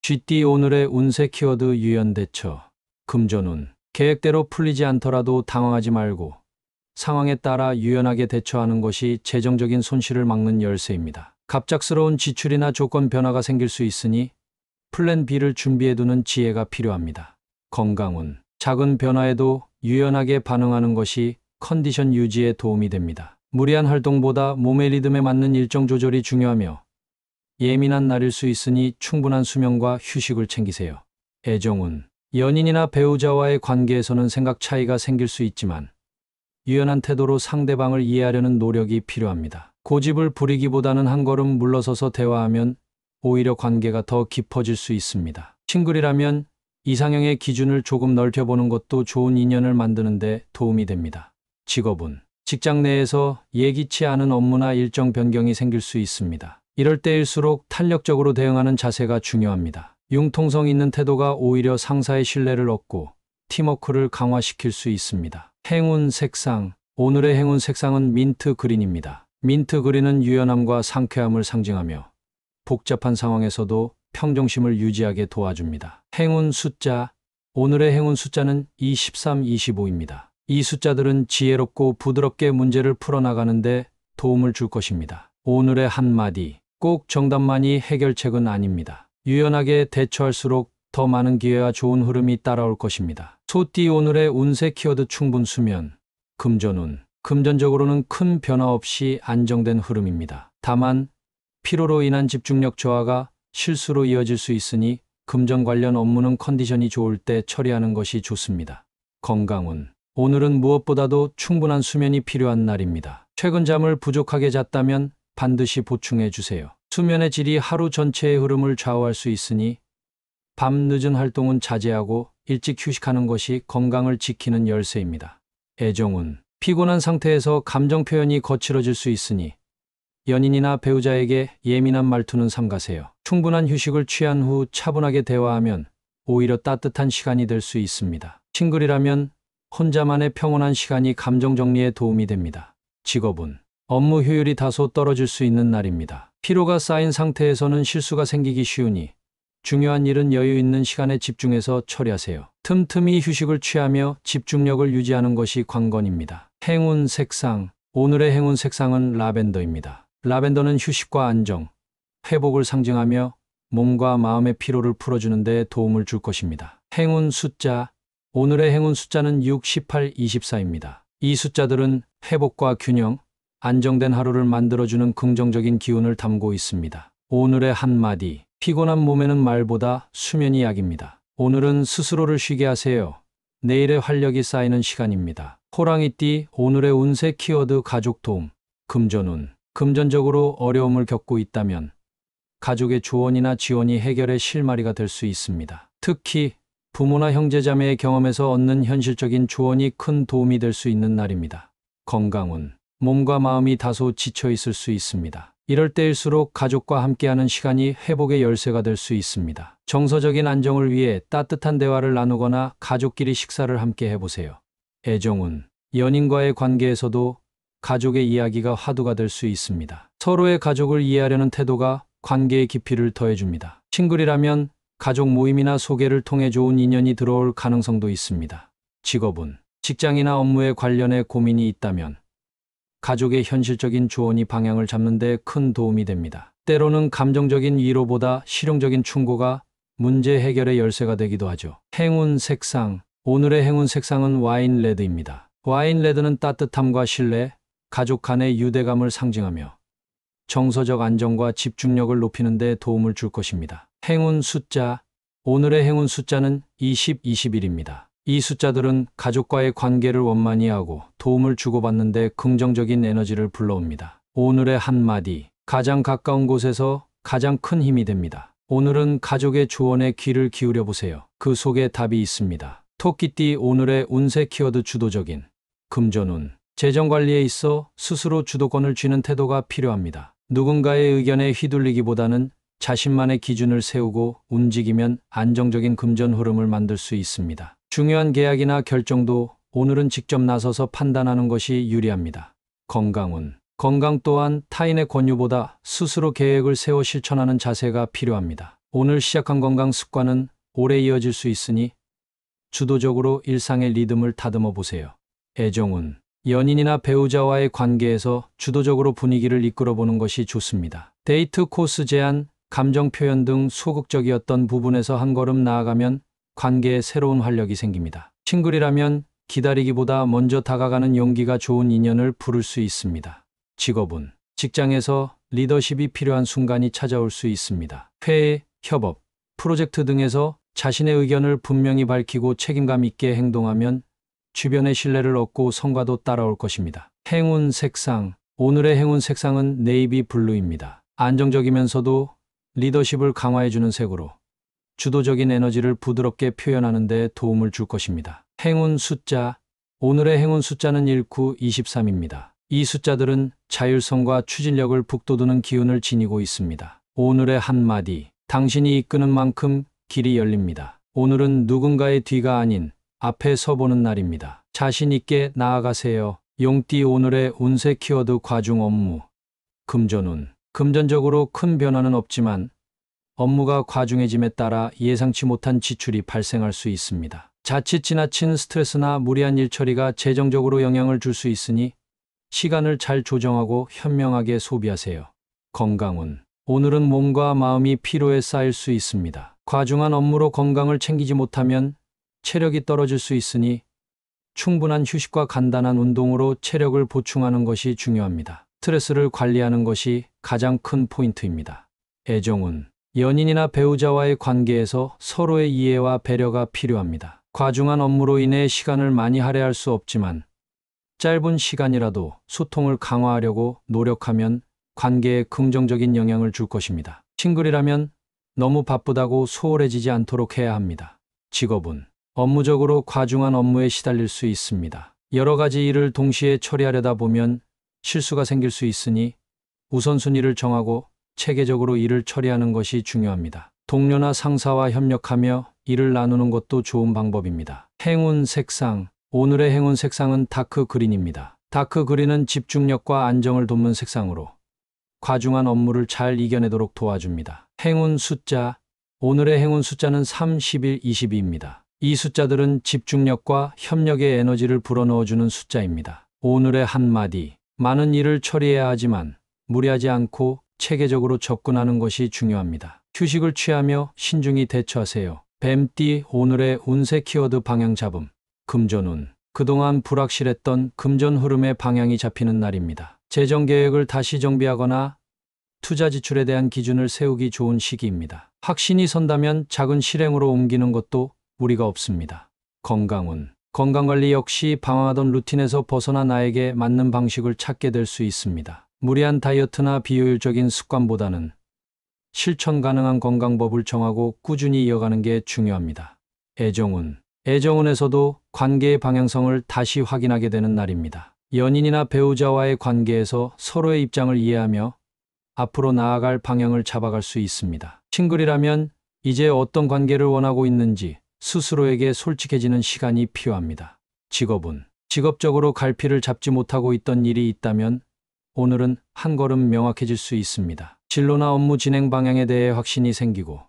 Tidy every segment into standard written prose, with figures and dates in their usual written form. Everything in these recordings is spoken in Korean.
GT 오늘의 운세 키워드 유연대처. 금전운. 계획대로 풀리지 않더라도 당황하지 말고 상황에 따라 유연하게 대처하는 것이 재정적인 손실을 막는 열쇠입니다. 갑작스러운 지출이나 조건 변화가 생길 수 있으니 플랜 B를 준비해두는 지혜가 필요합니다. 건강운. 작은 변화에도 유연하게 반응하는 것이 컨디션 유지에 도움이 됩니다. 무리한 활동보다 몸의 리듬에 맞는 일정 조절이 중요하며 예민한 날일 수 있으니 충분한 수면과 휴식을 챙기세요. 애정운. 연인이나 배우자와의 관계에서는 생각 차이가 생길 수 있지만 유연한 태도로 상대방을 이해하려는 노력이 필요합니다. 고집을 부리기보다는 한 걸음 물러서서 대화하면 오히려 관계가 더 깊어질 수 있습니다. 싱글이라면 이상형의 기준을 조금 넓혀보는 것도 좋은 인연을 만드는 데 도움이 됩니다. 직업운. 직장 내에서 예기치 않은 업무나 일정 변경이 생길 수 있습니다. 이럴 때일수록 탄력적으로 대응하는 자세가 중요합니다. 융통성 있는 태도가 오히려 상사의 신뢰를 얻고 팀워크를 강화시킬 수 있습니다. 행운 색상. 오늘의 행운 색상은 민트 그린입니다. 민트 그린은 유연함과 상쾌함을 상징하며 복잡한 상황에서도 평정심을 유지하게 도와줍니다. 행운 숫자. 오늘의 행운 숫자는 23, 25입니다. 이 숫자들은 지혜롭고 부드럽게 문제를 풀어나가는데 도움을 줄 것입니다. 오늘의 한마디. 꼭 정답만이 해결책은 아닙니다. 유연하게 대처할수록 더 많은 기회와 좋은 흐름이 따라올 것입니다. 소띠 오늘의 운세 키워드 충분 수면. 금전운. 금전적으로는 큰 변화 없이 안정된 흐름입니다. 다만 피로로 인한 집중력 저하가 실수로 이어질 수 있으니 금전 관련 업무는 컨디션이 좋을 때 처리하는 것이 좋습니다. 건강운. 오늘은 무엇보다도 충분한 수면이 필요한 날입니다. 최근 잠을 부족하게 잤다면 반드시 보충해 주세요. 수면의 질이 하루 전체의 흐름을 좌우할 수 있으니 밤 늦은 활동은 자제하고 일찍 휴식하는 것이 건강을 지키는 열쇠입니다. 애정운. 피곤한 상태에서 감정 표현이 거칠어질 수 있으니 연인이나 배우자에게 예민한 말투는 삼가세요. 충분한 휴식을 취한 후 차분하게 대화하면 오히려 따뜻한 시간이 될 수 있습니다. 싱글이라면 혼자만의 평온한 시간이 감정 정리에 도움이 됩니다. 직업운. 업무 효율이 다소 떨어질 수 있는 날입니다. 피로가 쌓인 상태에서는 실수가 생기기 쉬우니 중요한 일은 여유 있는 시간에 집중해서 처리하세요. 틈틈이 휴식을 취하며 집중력을 유지하는 것이 관건입니다. 행운 색상. 오늘의 행운 색상은 라벤더입니다. 라벤더는 휴식과 안정, 회복을 상징하며 몸과 마음의 피로를 풀어주는 데 도움을 줄 것입니다. 행운 숫자. 오늘의 행운 숫자는 6, 18, 24입니다. 이 숫자들은 회복과 균형, 안정된 하루를 만들어주는 긍정적인 기운을 담고 있습니다. 오늘의 한마디. 피곤한 몸에는 말보다 수면이 약입니다. 오늘은 스스로를 쉬게 하세요. 내일의 활력이 쌓이는 시간입니다. 호랑이띠 오늘의 운세 키워드 가족 도움. 금전운. 금전적으로 어려움을 겪고 있다면 가족의 조언이나 지원이 해결의 실마리가 될 수 있습니다. 특히 부모나 형제자매의 경험에서 얻는 현실적인 조언이 큰 도움이 될 수 있는 날입니다. 건강운. 몸과 마음이 다소 지쳐 있을 수 있습니다. 이럴 때일수록 가족과 함께하는 시간이 회복의 열쇠가 될 수 있습니다. 정서적인 안정을 위해 따뜻한 대화를 나누거나 가족끼리 식사를 함께 해보세요. 애정운. 연인과의 관계에서도 가족의 이야기가 화두가 될 수 있습니다. 서로의 가족을 이해하려는 태도가 관계의 깊이를 더해줍니다. 싱글이라면 가족 모임이나 소개를 통해 좋은 인연이 들어올 가능성도 있습니다. 직업운. 직장이나 업무에 관련해 고민이 있다면 가족의 현실적인 조언이 방향을 잡는 데 큰 도움이 됩니다. 때로는 감정적인 위로보다 실용적인 충고가 문제 해결의 열쇠가 되기도 하죠. 행운 색상. 오늘의 행운 색상은 와인 레드입니다. 와인 레드는 따뜻함과 신뢰, 가족 간의 유대감을 상징하며 정서적 안정과 집중력을 높이는 데 도움을 줄 것입니다. 행운 숫자. 오늘의 행운 숫자는 20, 21입니다. 이 숫자들은 가족과의 관계를 원만히 하고 도움을 주고받는 데 긍정적인 에너지를 불러옵니다. 오늘의 한마디. 가장 가까운 곳에서 가장 큰 힘이 됩니다. 오늘은 가족의 조언에 귀를 기울여 보세요. 그 속에 답이 있습니다. 토끼띠 오늘의 운세 키워드 주도적인. 금전운. 재정관리에 있어 스스로 주도권을 쥐는 태도가 필요합니다. 누군가의 의견에 휘둘리기보다는 자신만의 기준을 세우고 움직이면 안정적인 금전 흐름을 만들 수 있습니다. 중요한 계약이나 결정도 오늘은 직접 나서서 판단하는 것이 유리합니다. 건강운. 건강 또한 타인의 권유보다 스스로 계획을 세워 실천하는 자세가 필요합니다. 오늘 시작한 건강 습관은 오래 이어질 수 있으니 주도적으로 일상의 리듬을 다듬어 보세요. 애정운. 연인이나 배우자와의 관계에서 주도적으로 분위기를 이끌어 보는 것이 좋습니다. 데이트 코스 제안, 감정 표현 등 소극적이었던 부분에서 한 걸음 나아가면 관계에 새로운 활력이 생깁니다. 싱글이라면 기다리기보다 먼저 다가가는 용기가 좋은 인연을 부를 수 있습니다. 직업운. 직장에서 리더십이 필요한 순간이 찾아올 수 있습니다. 회의, 협업, 프로젝트 등에서 자신의 의견을 분명히 밝히고 책임감 있게 행동하면 주변의 신뢰를 얻고 성과도 따라올 것입니다. 행운 색상. 오늘의 행운 색상은 네이비 블루입니다. 안정적이면서도 리더십을 강화해주는 색으로 주도적인 에너지를 부드럽게 표현하는 데 도움을 줄 것입니다. 행운 숫자. 오늘의 행운 숫자는 1923입니다. 이 숫자들은 자율성과 추진력을 북돋우는 기운을 지니고 있습니다. 오늘의 한마디. 당신이 이끄는 만큼 길이 열립니다. 오늘은 누군가의 뒤가 아닌 앞에 서보는 날입니다. 자신 있게 나아가세요. 용띠. 오늘의 운세 키워드 과중 업무. 금전운. 금전적으로 큰 변화는 없지만 업무가 과중해짐에 따라 예상치 못한 지출이 발생할 수 있습니다. 자칫 지나친 스트레스나 무리한 일 처리가 재정적으로 영향을 줄 수 있으니 시간을 잘 조정하고 현명하게 소비하세요. 건강운. 오늘은 몸과 마음이 피로에 쌓일 수 있습니다. 과중한 업무로 건강을 챙기지 못하면 체력이 떨어질 수 있으니 충분한 휴식과 간단한 운동으로 체력을 보충하는 것이 중요합니다. 스트레스를 관리하는 것이 가장 큰 포인트입니다. 애정운. 연인이나 배우자와의 관계에서 서로의 이해와 배려가 필요합니다. 과중한 업무로 인해 시간을 많이 할애할 수 없지만 짧은 시간이라도 소통을 강화하려고 노력하면 관계에 긍정적인 영향을 줄 것입니다. 싱글이라면 너무 바쁘다고 소홀해지지 않도록 해야 합니다. 직업운. 업무적으로 과중한 업무에 시달릴 수 있습니다. 여러 가지 일을 동시에 처리하려다 보면 실수가 생길 수 있으니 우선순위를 정하고 체계적으로 일을 처리하는 것이 중요합니다. 동료나 상사와 협력하며 일을 나누는 것도 좋은 방법입니다. 행운 색상. 오늘의 행운 색상은 다크 그린입니다. 다크 그린은 집중력과 안정을 돕는 색상으로 과중한 업무를 잘 이겨내도록 도와줍니다. 행운 숫자. 오늘의 행운 숫자는 3, 11, 22입니다. 이 숫자들은 집중력과 협력의 에너지를 불어넣어주는 숫자입니다. 오늘의 한마디. 많은 일을 처리해야 하지만 무리하지 않고 체계적으로 접근하는 것이 중요합니다. 휴식을 취하며 신중히 대처하세요. 뱀띠. 오늘의 운세 키워드 방향 잡음. 금전운. 그동안 불확실했던 금전 흐름의 방향이 잡히는 날입니다. 재정 계획을 다시 정비하거나 투자 지출에 대한 기준을 세우기 좋은 시기입니다. 확신이 선다면 작은 실행으로 옮기는 것도 무리가 없습니다. 건강운. 건강관리 역시 방황하던 루틴에서 벗어나 나에게 맞는 방식을 찾게 될 수 있습니다. 무리한 다이어트나 비효율적인 습관보다는 실천 가능한 건강법을 정하고 꾸준히 이어가는 게 중요합니다. 애정운. 애정운에서도 관계의 방향성을 다시 확인하게 되는 날입니다. 연인이나 배우자와의 관계에서 서로의 입장을 이해하며 앞으로 나아갈 방향을 잡아갈 수 있습니다. 싱글이라면 이제 어떤 관계를 원하고 있는지 스스로에게 솔직해지는 시간이 필요합니다. 직업운. 직업적으로 갈피를 잡지 못하고 있던 일이 있다면 오늘은 한 걸음 명확해질 수 있습니다. 진로나 업무 진행 방향에 대해 확신이 생기고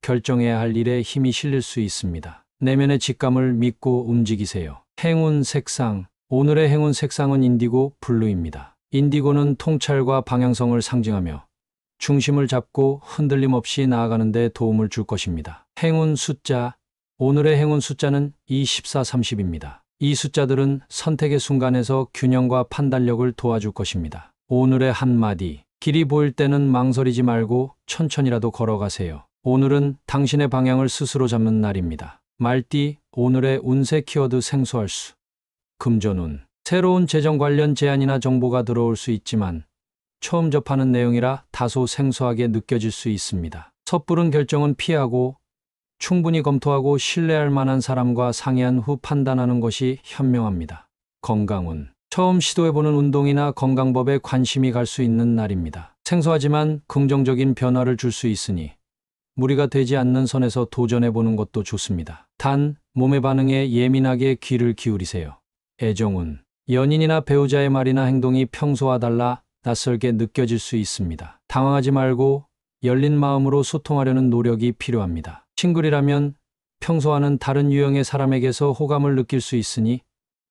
결정해야 할 일에 힘이 실릴 수 있습니다. 내면의 직감을 믿고 움직이세요. 행운 색상. 오늘의 행운 색상은 인디고 블루입니다. 인디고는 통찰과 방향성을 상징하며 중심을 잡고 흔들림 없이 나아가는 데 도움을 줄 것입니다. 행운 숫자. 오늘의 행운 숫자는 24, 30입니다. 이 숫자들은 선택의 순간에서 균형과 판단력을 도와줄 것입니다. 오늘의 한마디. 길이 보일 때는 망설이지 말고 천천히라도 걸어가세요. 오늘은 당신의 방향을 스스로 잡는 날입니다. 말띠. 오늘의 운세 키워드 생소할 수. 금전운. 새로운 재정 관련 제안이나 정보가 들어올 수 있지만 처음 접하는 내용이라 다소 생소하게 느껴질 수 있습니다. 섣부른 결정은 피하고 충분히 검토하고 신뢰할 만한 사람과 상의한 후 판단하는 것이 현명합니다. 건강운. 처음 시도해보는 운동이나 건강법에 관심이 갈 수 있는 날입니다. 생소하지만 긍정적인 변화를 줄 수 있으니 무리가 되지 않는 선에서 도전해보는 것도 좋습니다. 단, 몸의 반응에 예민하게 귀를 기울이세요. 애정운. 연인이나 배우자의 말이나 행동이 평소와 달라 낯설게 느껴질 수 있습니다. 당황하지 말고 열린 마음으로 소통하려는 노력이 필요합니다. 싱글이라면 평소와는 다른 유형의 사람에게서 호감을 느낄 수 있으니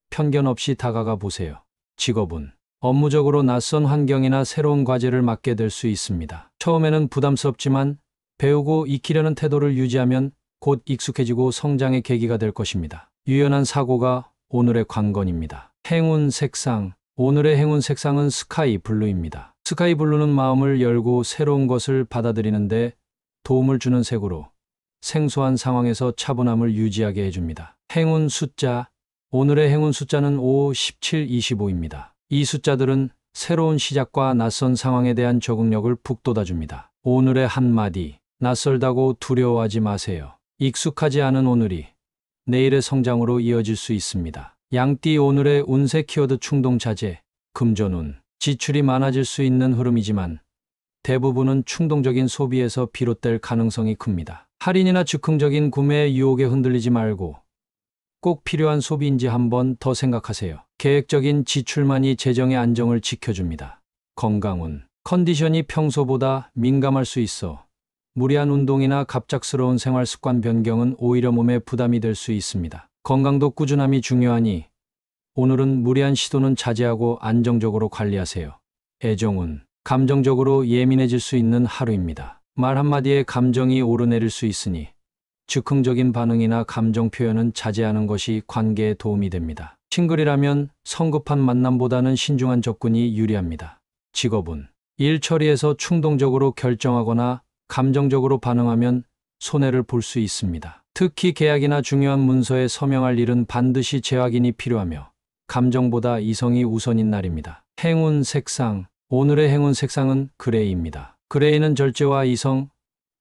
편견 없이 다가가 보세요. 직업은 업무적으로 낯선 환경이나 새로운 과제를 맡게 될 수 있습니다. 처음에는 부담스럽지만 배우고 익히려는 태도를 유지하면 곧 익숙해지고 성장의 계기가 될 것입니다. 유연한 사고가 오늘의 관건입니다. 행운 색상. 오늘의 행운 색상은 스카이 블루입니다. 스카이 블루는 마음을 열고 새로운 것을 받아들이는데 도움을 주는 색으로 생소한 상황에서 차분함을 유지하게 해줍니다. 행운 숫자. 오늘의 행운 숫자는 5, 17, 25입니다. 이 숫자들은 새로운 시작과 낯선 상황에 대한 적응력을 북돋아줍니다. 오늘의 한마디. 낯설다고 두려워하지 마세요. 익숙하지 않은 오늘이 내일의 성장으로 이어질 수 있습니다. 양띠. 오늘의 운세 키워드 충동자제. 금전운. 지출이 많아질 수 있는 흐름이지만 대부분은 충동적인 소비에서 비롯될 가능성이 큽니다. 할인이나 즉흥적인 구매의 유혹에 흔들리지 말고 꼭 필요한 소비인지 한번 더 생각하세요. 계획적인 지출만이 재정의 안정을 지켜줍니다. 건강운. 컨디션이 평소보다 민감할 수 있어 무리한 운동이나 갑작스러운 생활 습관 변경은 오히려 몸에 부담이 될 수 있습니다. 건강도 꾸준함이 중요하니 오늘은 무리한 시도는 자제하고 안정적으로 관리하세요. 애정운. 감정적으로 예민해질 수 있는 하루입니다. 말 한마디에 감정이 오르내릴 수 있으니 즉흥적인 반응이나 감정 표현은 자제하는 것이 관계에 도움이 됩니다. 싱글이라면 성급한 만남보다는 신중한 접근이 유리합니다. 직업운. 일 처리에서 충동적으로 결정하거나 감정적으로 반응하면 손해를 볼 수 있습니다. 특히 계약이나 중요한 문서에 서명할 일은 반드시 재확인이 필요하며 감정보다 이성이 우선인 날입니다. 행운 색상. 오늘의 행운 색상은 그레이입니다. 그레이는 절제와 이성,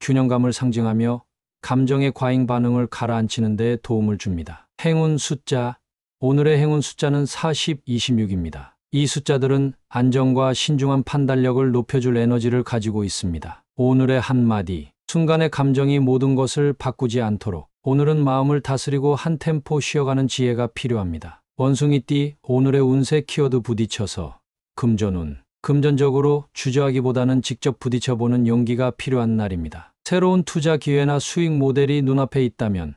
균형감을 상징하며 감정의 과잉 반응을 가라앉히는 데 도움을 줍니다. 행운 숫자. 오늘의 행운 숫자는 40, 26입니다. 이 숫자들은 안정과 신중한 판단력을 높여줄 에너지를 가지고 있습니다. 오늘의 한마디. 순간의 감정이 모든 것을 바꾸지 않도록 오늘은 마음을 다스리고 한 템포 쉬어가는 지혜가 필요합니다. 원숭이띠. 오늘의 운세 키워드 부딪혀서. 금전운. 금전적으로 주저하기보다는 직접 부딪혀보는 용기가 필요한 날입니다. 새로운 투자 기회나 수익 모델이 눈앞에 있다면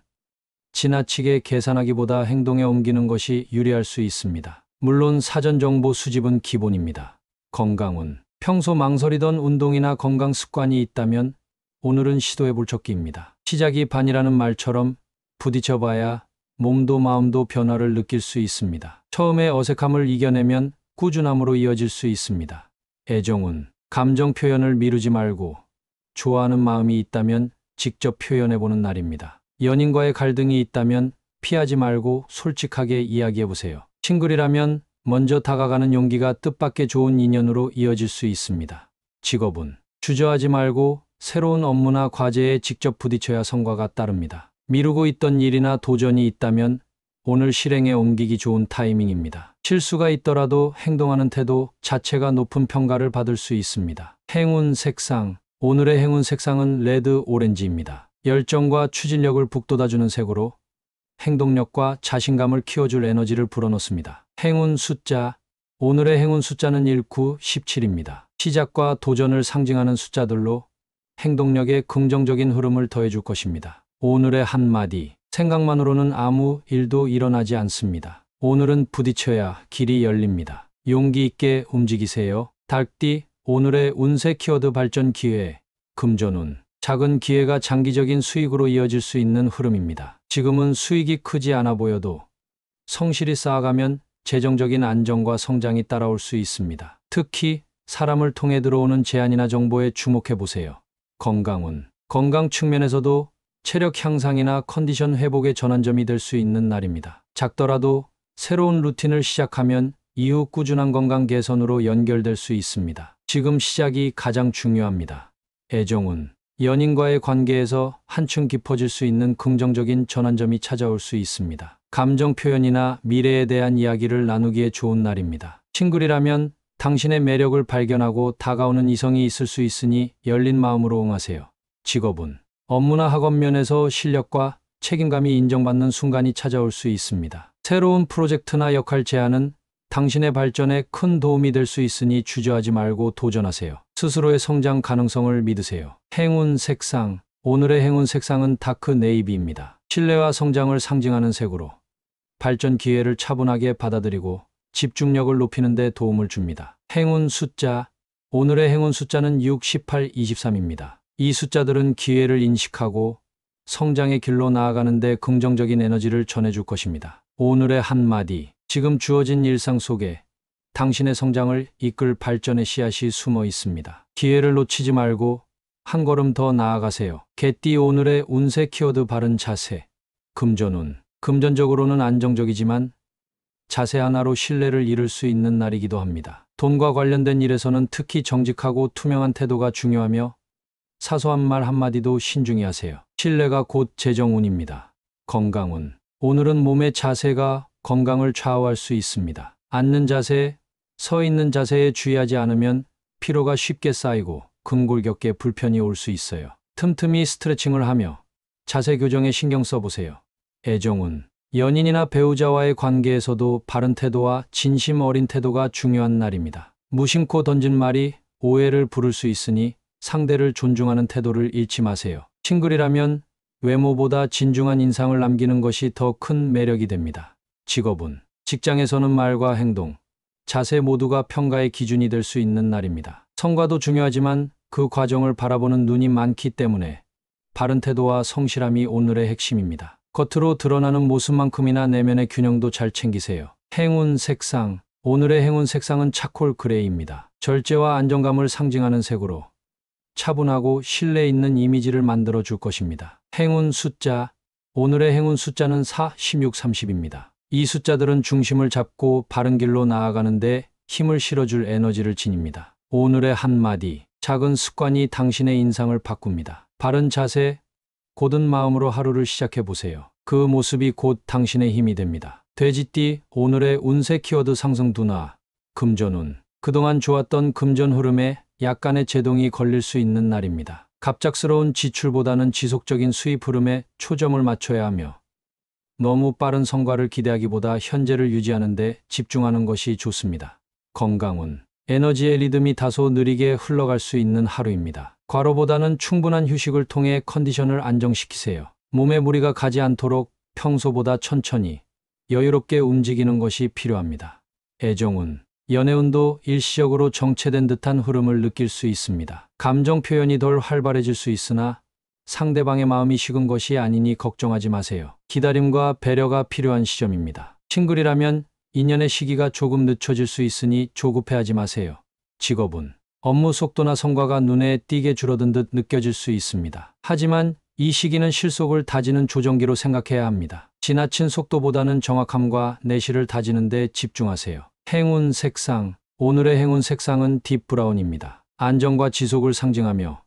지나치게 계산하기보다 행동에 옮기는 것이 유리할 수 있습니다. 물론 사전 정보 수집은 기본입니다. 건강운. 평소 망설이던 운동이나 건강 습관이 있다면 오늘은 시도해볼 적기입니다. 시작이 반이라는 말처럼 부딪혀봐야 몸도 마음도 변화를 느낄 수 있습니다. 처음에 어색함을 이겨내면 꾸준함으로 이어질 수 있습니다. 애정운. 감정 표현을 미루지 말고 좋아하는 마음이 있다면 직접 표현해보는 날입니다. 연인과의 갈등이 있다면 피하지 말고 솔직하게 이야기해보세요. 싱글이라면 먼저 다가가는 용기가 뜻밖의 좋은 인연으로 이어질 수 있습니다. 직업운. 주저하지 말고 새로운 업무나 과제에 직접 부딪혀야 성과가 따릅니다. 미루고 있던 일이나 도전이 있다면 오늘 실행에 옮기기 좋은 타이밍입니다. 실수가 있더라도 행동하는 태도 자체가 높은 평가를 받을 수 있습니다. 행운 색상. 오늘의 행운 색상은 레드 오렌지입니다. 열정과 추진력을 북돋아주는 색으로 행동력과 자신감을 키워줄 에너지를 불어넣습니다. 행운 숫자. 오늘의 행운 숫자는 19, 17입니다. 시작과 도전을 상징하는 숫자들로 행동력에 긍정적인 흐름을 더해줄 것입니다. 오늘의 한마디. 생각만으로는 아무 일도 일어나지 않습니다. 오늘은 부딪혀야 길이 열립니다. 용기 있게 움직이세요. 닭띠. 오늘의 운세 키워드 발전 기회. 금전운. 작은 기회가 장기적인 수익으로 이어질 수 있는 흐름입니다. 지금은 수익이 크지 않아 보여도 성실히 쌓아가면 재정적인 안정과 성장이 따라올 수 있습니다. 특히 사람을 통해 들어오는 제안이나 정보에 주목해 보세요. 건강운. 건강 측면에서도 체력 향상이나 컨디션 회복의 전환점이 될 수 있는 날입니다. 작더라도 새로운 루틴을 시작하면 이후 꾸준한 건강 개선으로 연결될 수 있습니다. 지금 시작이 가장 중요합니다. 애정운. 연인과의 관계에서 한층 깊어질 수 있는 긍정적인 전환점이 찾아올 수 있습니다. 감정 표현이나 미래에 대한 이야기를 나누기에 좋은 날입니다. 싱글이라면 당신의 매력을 발견하고 다가오는 이성이 있을 수 있으니 열린 마음으로 응하세요. 직업운. 업무나 학업 면에서 실력과 책임감이 인정받는 순간이 찾아올 수 있습니다. 새로운 프로젝트나 역할 제안은 당신의 발전에 큰 도움이 될 수 있으니 주저하지 말고 도전하세요. 스스로의 성장 가능성을 믿으세요. 행운 색상. 오늘의 행운 색상은 다크 네이비입니다. 신뢰와 성장을 상징하는 색으로 발전 기회를 차분하게 받아들이고 집중력을 높이는 데 도움을 줍니다. 행운 숫자. 오늘의 행운 숫자는 6, 18, 23입니다. 이 숫자들은 기회를 인식하고 성장의 길로 나아가는 데 긍정적인 에너지를 전해줄 것입니다. 오늘의 한마디. 지금 주어진 일상 속에 당신의 성장을 이끌 발전의 씨앗이 숨어 있습니다. 기회를 놓치지 말고 한 걸음 더 나아가세요. 개띠. 오늘의 운세 키워드 바른 자세. 금전운. 금전적으로는 안정적이지만 자세 하나로 신뢰를 잃을 수 있는 날이기도 합니다. 돈과 관련된 일에서는 특히 정직하고 투명한 태도가 중요하며 사소한 말 한마디도 신중히 하세요. 신뢰가 곧 재정운입니다. 건강운. 오늘은 몸의 자세가 건강을 좌우할 수 있습니다. 앉는 자세, 서 있는 자세에 주의하지 않으면 피로가 쉽게 쌓이고 근골격계 불편이 올 수 있어요. 틈틈이 스트레칭을 하며 자세 교정에 신경 써보세요. 애정운. 연인이나 배우자와의 관계에서도 바른 태도와 진심 어린 태도가 중요한 날입니다. 무심코 던진 말이 오해를 부를 수 있으니 상대를 존중하는 태도를 잃지 마세요. 싱글이라면 외모보다 진중한 인상을 남기는 것이 더 큰 매력이 됩니다. 직업운. 직장에서는 말과 행동, 자세 모두가 평가의 기준이 될 수 있는 날입니다. 성과도 중요하지만 그 과정을 바라보는 눈이 많기 때문에 바른 태도와 성실함이 오늘의 핵심입니다. 겉으로 드러나는 모습만큼이나 내면의 균형도 잘 챙기세요. 행운 색상. 오늘의 행운 색상은 차콜 그레이입니다. 절제와 안정감을 상징하는 색으로 차분하고 신뢰 있는 이미지를 만들어 줄 것입니다. 행운 숫자. 오늘의 행운 숫자는 4, 16, 30입니다. 이 숫자들은 중심을 잡고 바른 길로 나아가는데 힘을 실어줄 에너지를 지닙니다. 오늘의 한마디. 작은 습관이 당신의 인상을 바꿉니다. 바른 자세, 곧은 마음으로 하루를 시작해 보세요. 그 모습이 곧 당신의 힘이 됩니다. 돼지띠. 오늘의 운세 키워드 상승 둔화. 금전운. 그동안 좋았던 금전 흐름에 약간의 제동이 걸릴 수 있는 날입니다. 갑작스러운 지출보다는 지속적인 수입 흐름에 초점을 맞춰야 하며 너무 빠른 성과를 기대하기보다 현재를 유지하는 데 집중하는 것이 좋습니다. 건강운. 에너지의 리듬이 다소 느리게 흘러갈 수 있는 하루입니다. 과로보다는 충분한 휴식을 통해 컨디션을 안정시키세요. 몸에 무리가 가지 않도록 평소보다 천천히 여유롭게 움직이는 것이 필요합니다. 애정운. 연애운도 일시적으로 정체된 듯한 흐름을 느낄 수 있습니다. 감정 표현이 덜 활발해질 수 있으나 상대방의 마음이 식은 것이 아니니 걱정하지 마세요. 기다림과 배려가 필요한 시점입니다. 싱글이라면 인연의 시기가 조금 늦춰질 수 있으니 조급해하지 마세요. 직업운. 업무 속도나 성과가 눈에 띄게 줄어든 듯 느껴질 수 있습니다. 하지만 이 시기는 실속을 다지는 조정기로 생각해야 합니다. 지나친 속도보다는 정확함과 내실을 다지는 데 집중하세요. 행운 색상. 오늘의 행운 색상은 딥 브라운입니다. 안정과 지속을 상징하며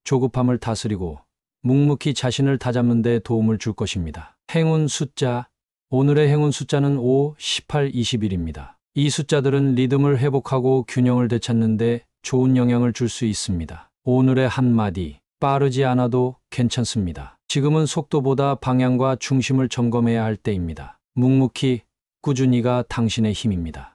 조급함을 다스리고 묵묵히 자신을 다잡는 데 도움을 줄 것입니다. 행운 숫자. 오늘의 행운 숫자는 5, 18, 21입니다. 이 숫자들은 리듬을 회복하고 균형을 되찾는 데 좋은 영향을 줄 수 있습니다. 오늘의 한마디. 빠르지 않아도 괜찮습니다. 지금은 속도보다 방향과 중심을 점검해야 할 때입니다. 묵묵히, 꾸준히가 당신의 힘입니다.